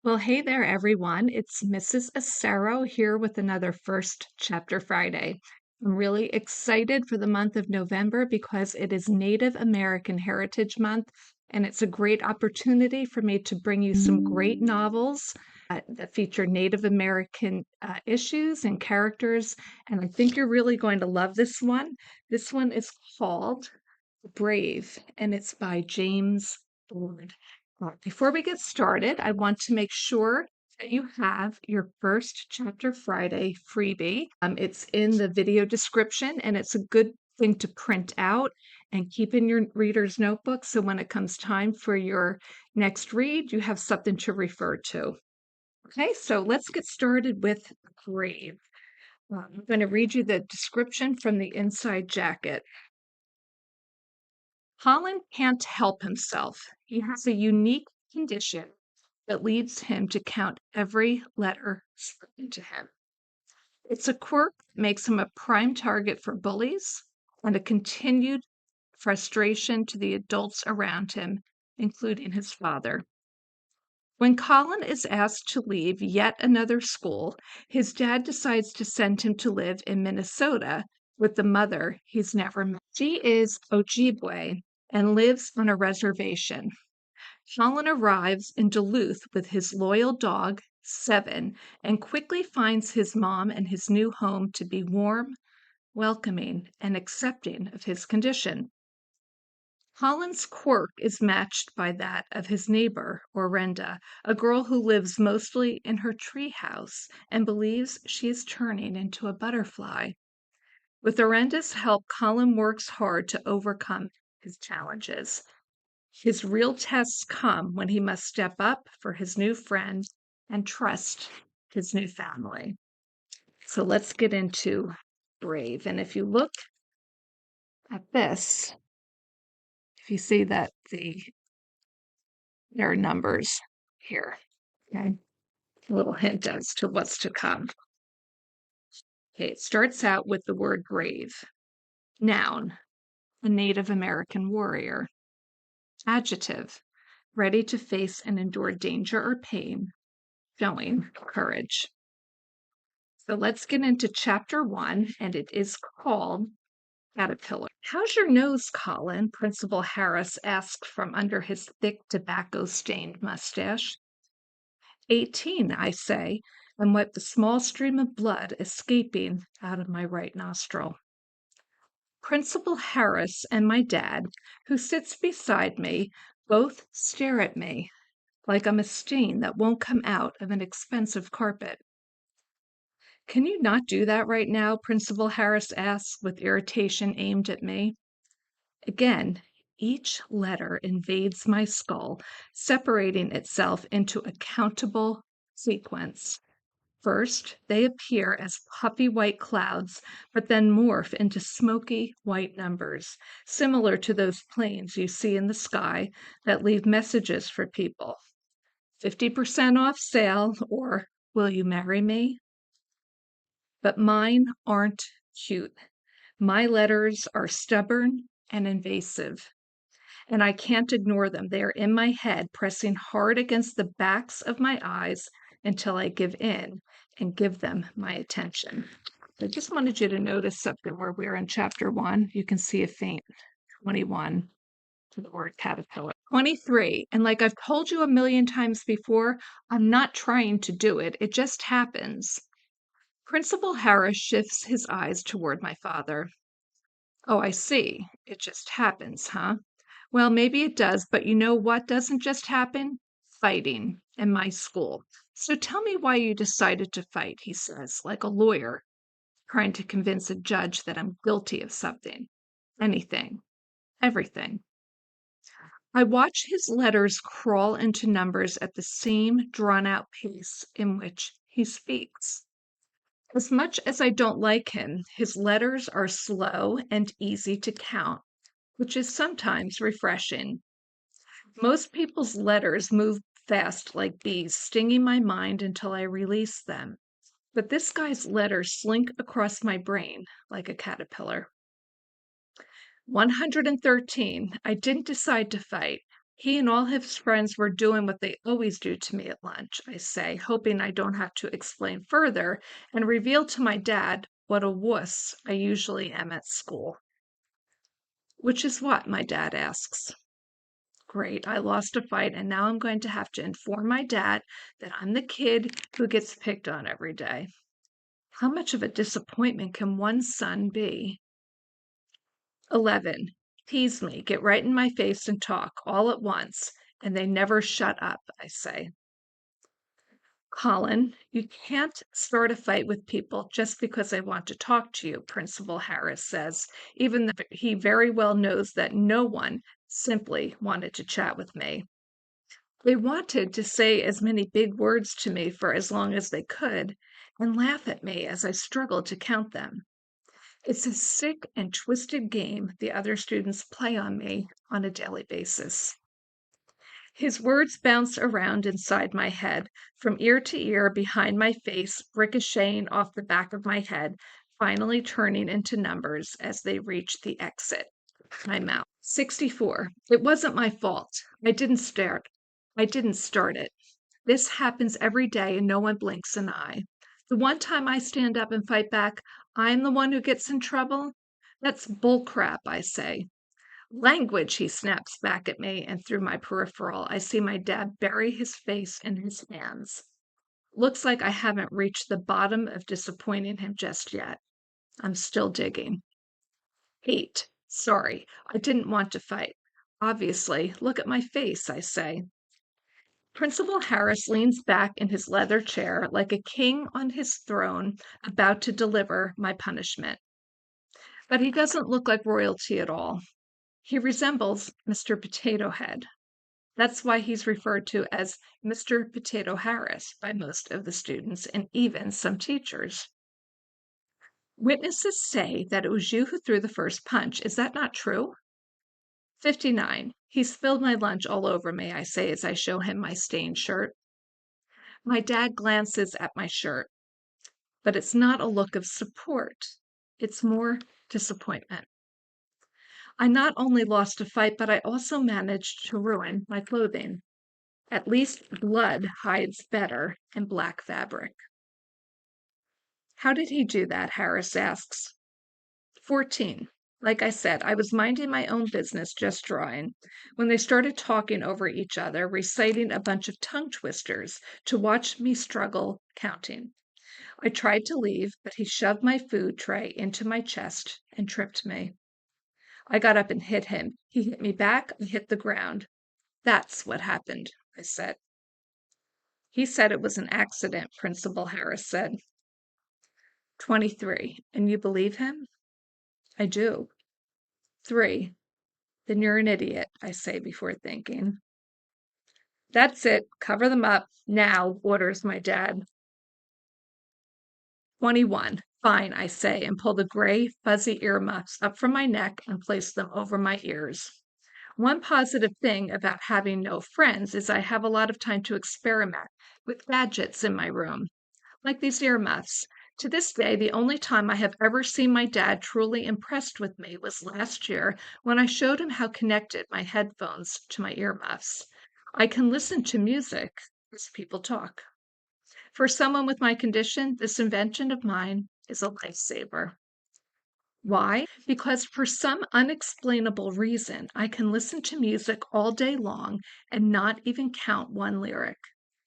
Well, hey there, everyone. It's Mrs. Acero here with another First Chapter Friday. I'm really excited for the month of November because it is Native American Heritage Month, and it's a great opportunity for me to bring you some great novels that feature Native American issues and characters. And I think you're really going to love this one. This one is called Brave, and it's by James Ford. Before we get started, I want to make sure that you have your First Chapter Friday freebie. It's in the video description, and it's a good thing to print out and keep in your reader's notebook. So when it comes time for your next read, you have something to refer to. Okay, so let's get started with Brave. I'm going to read you the description from the inside jacket. Collin can't help himself. He has a unique condition that leads him to count every letter spoken to him. It's a quirk that makes him a prime target for bullies and a continued frustration to the adults around him, including his father. When Collin is asked to leave yet another school, his dad decides to send him to live in Minnesota with the mother he's never met. She is Ojibwe and lives on a reservation. Collin arrives in Duluth with his loyal dog, Seven, and quickly finds his mom and his new home to be warm, welcoming, and accepting of his condition. Collin's quirk is matched by that of his neighbor, Orenda, a girl who lives mostly in her treehouse and believes she is turning into a butterfly. With Orenda's help, Collin works hard to overcome his challenges. His real tests come when he must step up for his new friend and trust his new family. So let's get into Brave. And if you look at this, if you see that there are numbers here, okay, a little hint as to what's to come. Okay, it starts out with the word brave. Noun, a Native American warrior. Adjective, ready to face and endure danger or pain, showing courage. So let's get into chapter 1, and it is called Caterpillar. How's your nose, Collin? Principal Harris asked from under his thick tobacco-stained mustache. 18, I say, and wipe the small stream of blood escaping out of my right nostril. Principal Harris and my dad, who sits beside me, both stare at me like I'm a stain that won't come out of an expensive carpet. Can you not do that right now? Principal Harris asks with irritation aimed at me. Again, each letter invades my skull, separating itself into a countable sequence. First, they appear as puffy white clouds, but then morph into smoky white numbers, similar to those planes you see in the sky that leave messages for people. 50% off sale, or will you marry me? But mine aren't cute. My letters are stubborn and invasive, and I can't ignore them. They are in my head, pressing hard against the backs of my eyes until I give in and give them my attention. I just wanted you to notice something where we're in chapter 1. You can see a faint 21 to the word caterpillar. 23, and like I've told you a million times before, I'm not trying to do it. It just happens. Principal Harris shifts his eyes toward my father. Oh, I see. It just happens, huh? Well, maybe it does, but you know what doesn't just happen? Fighting in my school. So tell me why you decided to fight, he says, like a lawyer trying to convince a judge that I'm guilty of something. Anything. Everything. I watch his letters crawl into numbers at the same drawn-out pace in which he speaks. As much as I don't like him, his letters are slow and easy to count, which is sometimes refreshing. Most people's letters move fast like bees, stinging my mind until I release them. But this guy's letters slink across my brain like a caterpillar. 113. I didn't decide to fight. He and all his friends were doing what they always do to me at lunch, I say, hoping I don't have to explain further and reveal to my dad what a wuss I usually am at school. Which is what? My dad asks. Great, I lost a fight, and now I'm going to have to inform my dad that I'm the kid who gets picked on every day. How much of a disappointment can one son be? 11. Tease me, get right in my face and talk all at once, and they never shut up, I say. Collin, you can't start a fight with people just because I want to talk to you, Principal Harris says, even though he very well knows that no one simply wanted to chat with me. They wanted to say as many big words to me for as long as they could and laugh at me as I struggled to count them. It's a sick and twisted game the other students play on me on a daily basis. His words bounce around inside my head, from ear to ear behind my face, ricocheting off the back of my head, finally turning into numbers as they reach the exit. My mouth. 64. It wasn't my fault. I didn't start. it. This happens every day and no one blinks an eye. The one time I stand up and fight back, I'm the one who gets in trouble? That's bullcrap, I say. Language, he snaps back at me, and through my peripheral, I see my dad bury his face in his hands. Looks like I haven't reached the bottom of disappointing him just yet. I'm still digging. 8. Sorry, I didn't want to fight. Obviously, look at my face, I say. Principal Harris leans back in his leather chair like a king on his throne about to deliver my punishment. But he doesn't look like royalty at all. He resembles Mr. Potato Head. That's why he's referred to as Mr. Potato Harris by most of the students and even some teachers. Witnesses say that it was you who threw the first punch. Is that not true? 59. He spilled my lunch all over me, I say as I show him my stained shirt. My dad glances at my shirt, but it's not a look of support. It's more disappointment. I not only lost a fight, but I also managed to ruin my clothing. At least blood hides better in black fabric. How did he do that? Harris asks. 14. Like I said, I was minding my own business, just drawing, when they started talking over each other, reciting a bunch of tongue twisters to watch me struggle counting. I tried to leave, but he shoved my food tray into my chest and tripped me. I got up and hit him. He hit me back. I hit the ground. That's what happened, I said. He said it was an accident, Principal Harris said. 23. And you believe him? I do. 3. Then you're an idiot, I say before thinking. That's it. Cover them up. Now, orders my dad. 21. Fine, I say, and pull the gray, fuzzy earmuffs up from my neck and place them over my ears. One positive thing about having no friends is I have a lot of time to experiment with gadgets in my room, like these earmuffs. To this day, the only time I have ever seen my dad truly impressed with me was last year when I showed him how connected my headphones to my earmuffs. I can listen to music as people talk. For someone with my condition, this invention of mine is a lifesaver. Why? Because for some unexplainable reason, I can listen to music all day long and not even count one lyric.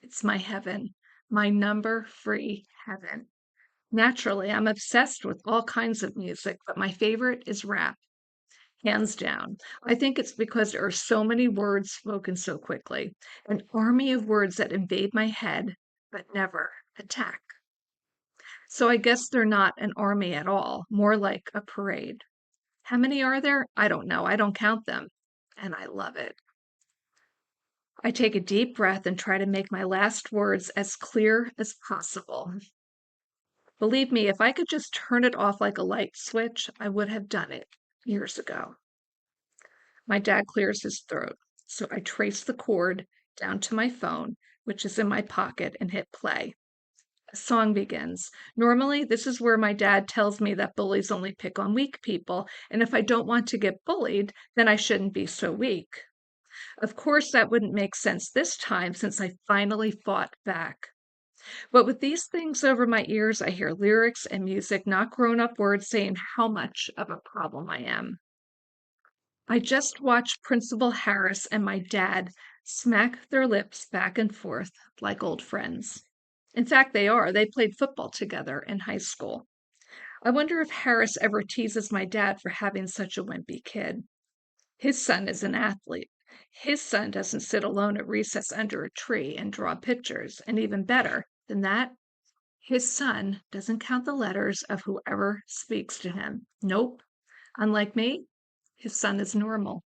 It's my heaven, my number-free heaven. Naturally, I'm obsessed with all kinds of music, but my favorite is rap, hands down. I think it's because there are so many words spoken so quickly, an army of words that invade my head, but never attack. So I guess they're not an army at all, more like a parade. How many are there? I don't know. I don't count them. And I love it. I take a deep breath and try to make my last words as clear as possible. Believe me, if I could just turn it off like a light switch, I would have done it years ago. My dad clears his throat, so I trace the cord down to my phone, which is in my pocket, and hit play. A song begins. Normally, this is where my dad tells me that bullies only pick on weak people, and if I don't want to get bullied, then I shouldn't be so weak. Of course, that wouldn't make sense this time since I finally fought back. But with these things over my ears, I hear lyrics and music, not grown up words saying how much of a problem I am. I just watched Principal Harris and my dad smack their lips back and forth like old friends. In fact, they are. They played football together in high school. I wonder if Harris ever teases my dad for having such a wimpy kid. His son is an athlete. His son doesn't sit alone at recess under a tree and draw pictures. And even better than that, his son doesn't count the letters of whoever speaks to him. Nope. Unlike me, his son is normal.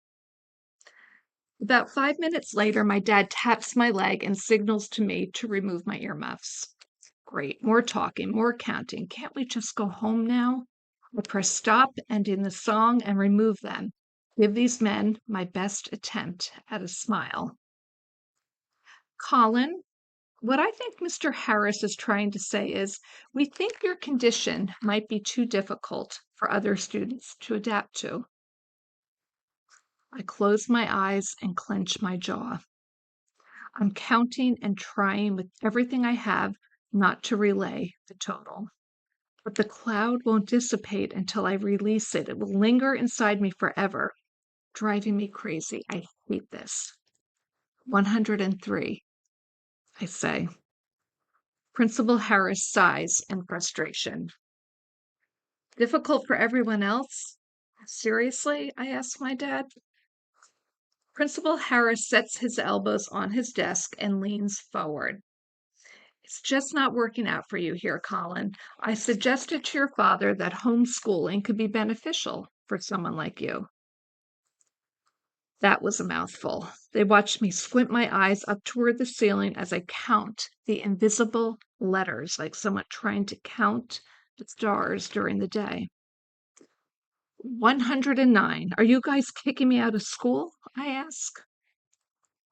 About 5 minutes later, my dad taps my leg and signals to me to remove my earmuffs. Great, more talking, more counting. Can't we just go home now? I press stop, ending the song, and remove them. Give these men my best attempt at a smile. Collin, what I think Mr. Harris is trying to say is, we think your condition might be too difficult for other students to adapt to. I close my eyes and clench my jaw. I'm counting and trying with everything I have not to relay the total. But the cloud won't dissipate until I release it. It will linger inside me forever, driving me crazy. I hate this. 103, I say. Principal Harris sighs in frustration. Difficult for everyone else? Seriously? I ask my dad. Principal Harris sets his elbows on his desk and leans forward. It's just not working out for you here, Collin. I suggested to your father that homeschooling could be beneficial for someone like you. That was a mouthful. They watched me squint my eyes up toward the ceiling as I count the invisible letters, like someone trying to count the stars during the day. 109. Are you guys kicking me out of school? I ask.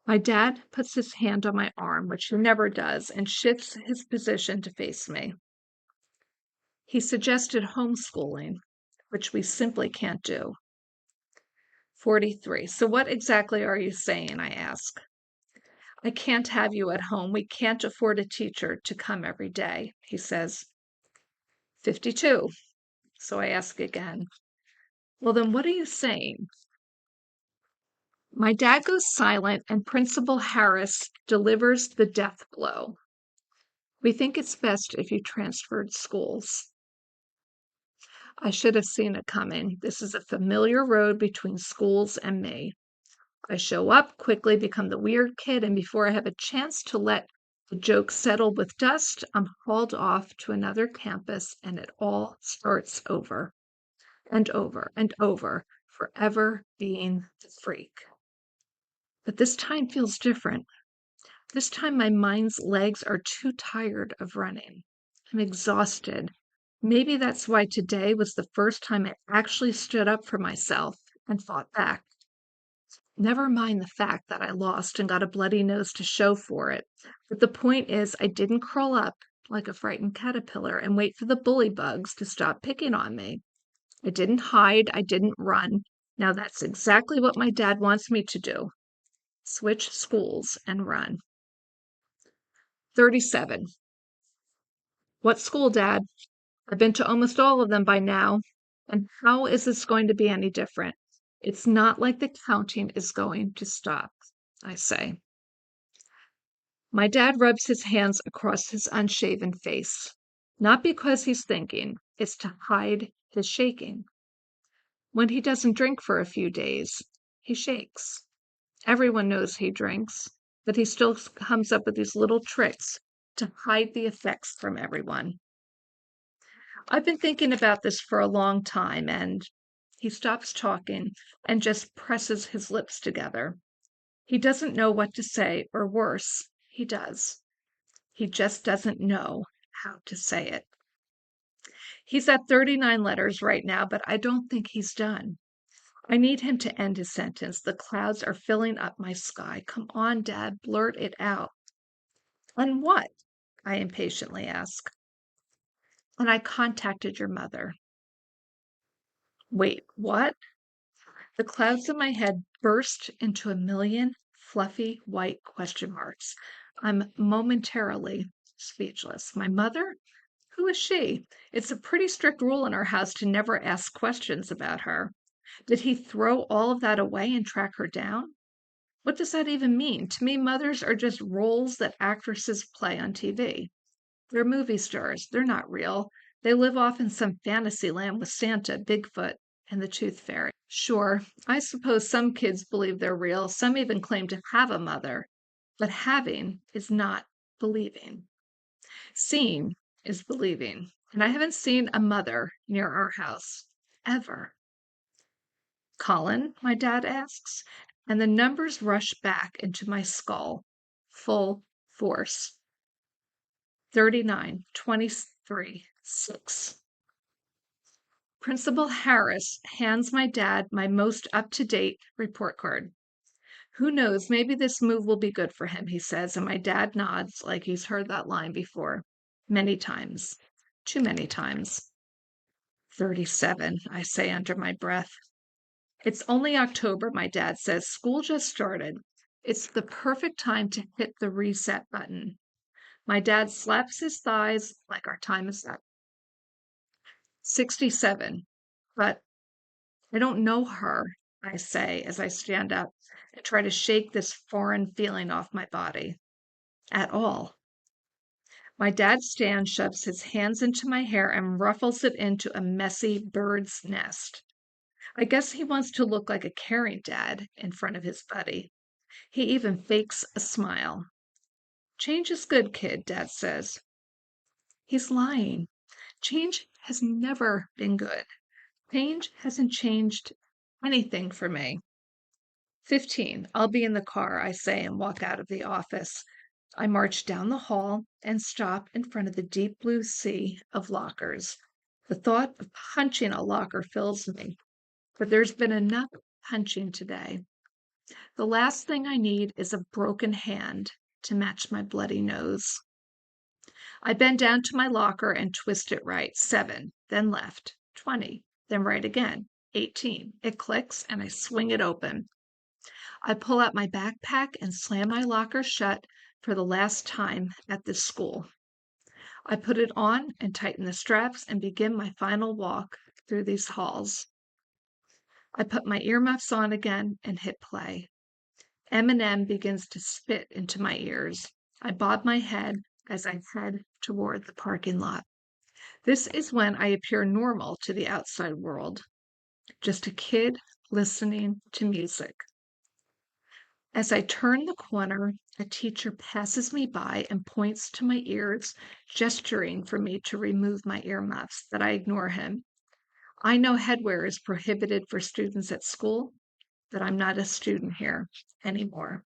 My dad puts his hand on my arm, which he never does, and shifts his position to face me. He suggested homeschooling, which we simply can't do. 43. So what exactly are you saying? I ask. I can't have you at home. We can't afford a teacher to come every day, he says. 52. So I ask again. Well, then what are you saying? My dad goes silent and Principal Harris delivers the death blow. We think it's best if you transferred schools. I should have seen it coming. This is a familiar road between schools and me. I show up, quickly become the weird kid, and before I have a chance to let the joke settle with dust, I'm hauled off to another campus, and it all starts over and over and over, forever being the freak. But this time feels different. This time my mind's legs are too tired of running. I'm exhausted. Maybe that's why today was the first time I actually stood up for myself and fought back. Never mind the fact that I lost and got a bloody nose to show for it. But the point is, I didn't curl up like a frightened caterpillar and wait for the bully bugs to stop picking on me. I didn't hide. I didn't run. Now that's exactly what my dad wants me to do. Switch schools and run. 37. What school, Dad? I've been to almost all of them by now. And how is this going to be any different? It's not like the counting is going to stop, I say. My dad rubs his hands across his unshaven face. Not because he's thinking, it's to hide his shaking. When he doesn't drink for a few days, he shakes. Everyone knows he drinks, but he still comes up with these little tricks to hide the effects from everyone. I've been thinking about this for a long time, and he stops talking and just presses his lips together. He doesn't know what to say, or worse, he does. He just doesn't know how to say it. He's at 39 letters right now, but I don't think he's done. I need him to end his sentence. The clouds are filling up my sky. Come on, Dad, blurt it out. And what? I impatiently ask. And I contacted your mother. Wait, what? The clouds in my head burst into a million fluffy white question marks. I'm momentarily speechless. My mother? Who is she? It's a pretty strict rule in our house to never ask questions about her. Did he throw all of that away and track her down? What does that even mean? To me, mothers are just roles that actresses play on TV. They're movie stars. They're not real. They live off in some fantasy land with Santa, Bigfoot, and the Tooth Fairy. Sure, I suppose some kids believe they're real. Some even claim to have a mother. But having is not believing. Seeing is believing. And I haven't seen a mother near our house ever. Collin, my dad asks, and the numbers rush back into my skull, full force. 39, 23, 6. Principal Harris hands my dad my most up-to-date report card. Who knows, maybe this move will be good for him, he says, and my dad nods like he's heard that line before. Many times. Too many times. 37, I say under my breath. It's only October, my dad says. School just started. It's the perfect time to hit the reset button. My dad slaps his thighs like our time is up. 67. But I don't know her, I say as I stand up and try to shake this foreign feeling off my body. At all. My dad stands, shoves his hands into my hair, and ruffles it into a messy bird's nest. I guess he wants to look like a caring dad in front of his buddy. He even fakes a smile. Change is good, kid, Dad says. He's lying. Change has never been good. Change hasn't changed anything for me. 15. I'll be in the car, I say, and walk out of the office. I march down the hall and stop in front of the deep blue sea of lockers. The thought of punching a locker fills me, but there's been enough punching today. The last thing I need is a broken hand to match my bloody nose. I bend down to my locker and twist it right. 7, then left. 20, then right again. 18. It clicks and I swing it open. I pull out my backpack and slam my locker shut for the last time at this school. I put it on and tighten the straps and begin my final walk through these halls. I put my earmuffs on again and hit play. Eminem begins to spit into my ears. I bob my head as I head toward the parking lot. This is when I appear normal to the outside world, just a kid listening to music. As I turn the corner, a teacher passes me by and points to my ears, gesturing for me to remove my earmuffs, but I ignore him. I know headwear is prohibited for students at school, but I'm not a student here anymore.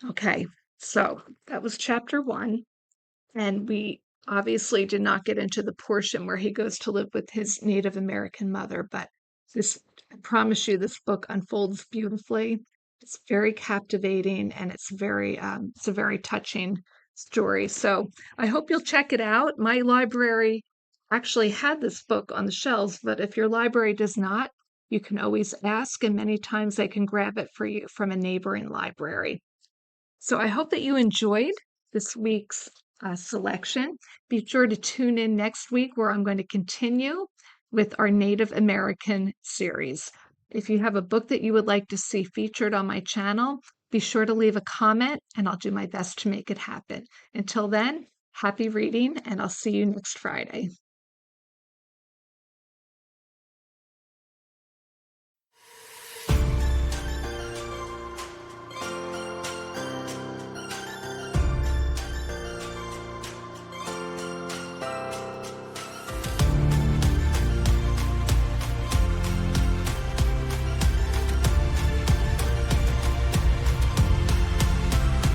Okay, so that was chapter 1, and we obviously did not get into the portion where he goes to live with his Native American mother, but this, I promise you, this book unfolds beautifully. It's very captivating, and it's a very touching story. So I hope you'll check it out. My library actually had this book on the shelves, but if your library does not, you can always ask, and many times they can grab it for you from a neighboring library. So I hope that you enjoyed this week's selection. Be sure to tune in next week where I'm going to continue with our Native American series. If you have a book that you would like to see featured on my channel, be sure to leave a comment and I'll do my best to make it happen. Until then, happy reading and I'll see you next Friday.